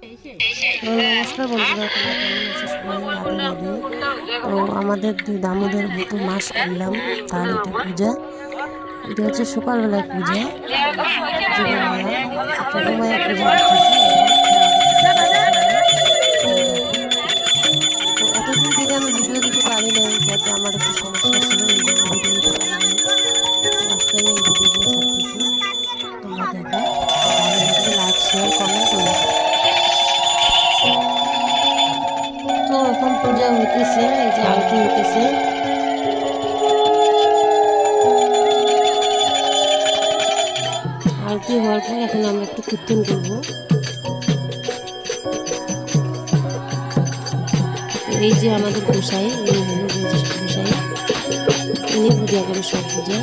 নমস্কার বন্ধুরা, তোমরা কেমন আছো? সবাই রাধে রাধে। তো আমাদের দামোদর ভূত মাস করলাম, তার এটা পূজা। এটা হচ্ছে সকালবেলায় পূজা, যোগমায়া যোগমায়া পূজা করতেছি। তো এতদিন থেকে আমি ভিডিও দিতে পারি নাই, যাতে আমার একটু সমস্যা ছিল, এই জন্য ভিডিও দিতে পারি নাই। তো আজকে আমি এই ভিডিওগুলো ছাড়তেছি, তোমরা দেখো। ভালো লাগলে লাইক শেয়ার কমেন্ট করো। তো এখন পূজা হইতেছে, এই যে আরতি হইতেছে। আরতি হওয়ার পর এখন আমরা একটু কীর্তন করবো। এই যে আমাদের গোসাই, ইনি হলো গোসাই, ইনি পূজা করে সব পূজা।